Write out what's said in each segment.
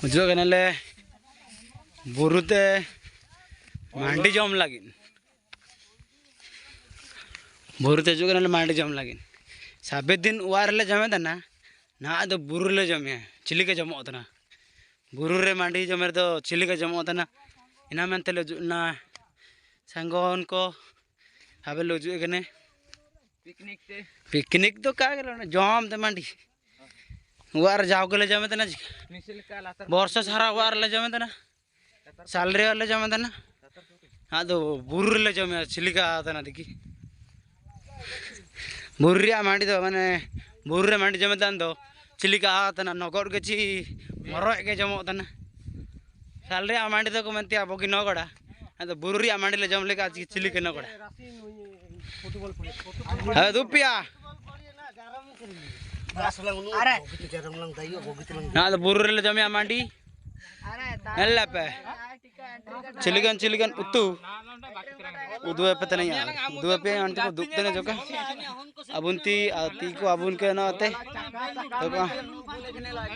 जो कनाले बुरुते मांडी जम लागिन बुरुते जो कनाले मांडी जम लागिन साबे दिन वारले जमे तना ना तो बुरुले जमे चिली के जमो तना बुरुरे मांडी जमे तो चिली के जमो तना इना मेनते ले ना संगोन को हाबे लो जो कने पिकनिक तो का गेलो जम ते मांडी वार जाओ के ले जमे तना वर्ष सारा वार ले जमे तना सालरे वाले जमे तना हाँ तो बुरुले जमे चिलिका तना देखी बुर्रिया मांडी तो माने बुर्रे मांडी जमे तना तो चिलिका तना नगर के ची मरो के जमो तना सालरे मांडी तो को मनती आ बगी नगड़ा हाँ तो बुर्रिया मांडी ले जम ले का चिलिका नगड़ा हाँ दुपिया ना तो बुर्रे ले जमे मांडी नल्ला पे चिलिकन उत्तू उदुए पे तने यार उदुए पे अंत को दुखते ने जोका अबुनती आती को अबुन के ना आते तो का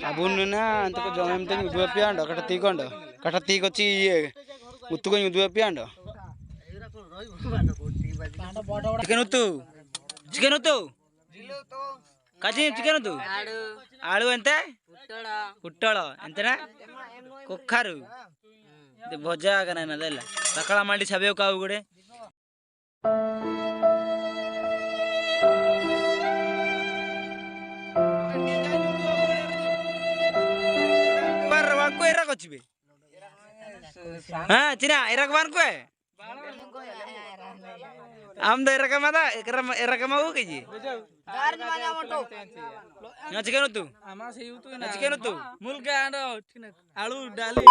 अबुन ना अंत को जमे में उदुए पे अंडो कटा ती को ची ये उत्तू को उदुए पे अंडो चिकन उत्तू काजी चिकन उत्तू आलू एंते पुट्टळ एंतेना कोखारू भजा कना ना देला सकाळ मांडी छाबे काउ गुडे पर वाको एरा कोचिबे हां चिना एरा कमान को है आम दे एरा कमादा एरा कमाऊ के जी गार माजा मोटो ना चिकन तू आमा सेयु तू ना चिकन तू मूल के आंडो आलू डाली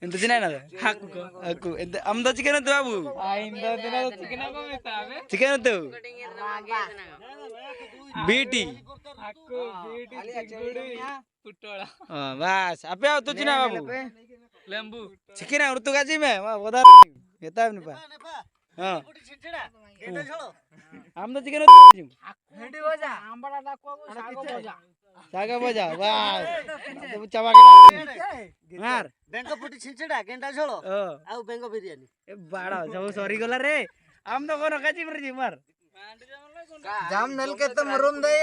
इंत चिना ना हाकू इंत आमदा चिकन तू बाबू आ इंत दिना चिकन को मिताबे चिकन तू बीटी हाकू बीटी चिंगुडी पुटोळा हां बस आपे आओ तू चिना बाबू लेंबू चिकन और तू गाजी में वदा येता ने पा हां गेंडा छोड़ो आमदा चिकन भेंडी भजा आंबड़ा डाको साग भजा वाह तो चावा के मार बेंगो पुटी छिंचड़ा गेंडा छोड़ो आउ बेंगो बिरयानी ए बाड़ा सब सॉरी गला रे आम तो कोन काजी मरजी मार जाम नल के तो मरुम दे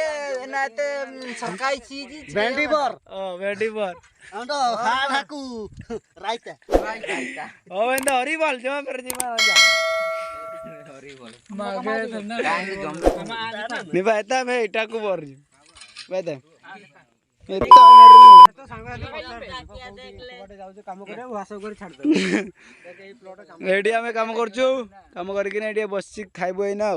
एनाते सरकाई चीज भेंडी बर हम तो हाल हाकू राइता ओ एंदा हरी बाल जमा मरजी मार जा नहीं बता मैं इटा को बोल रही बता एडिया में काम करछु काम करके एडिया बस खाइबो ना।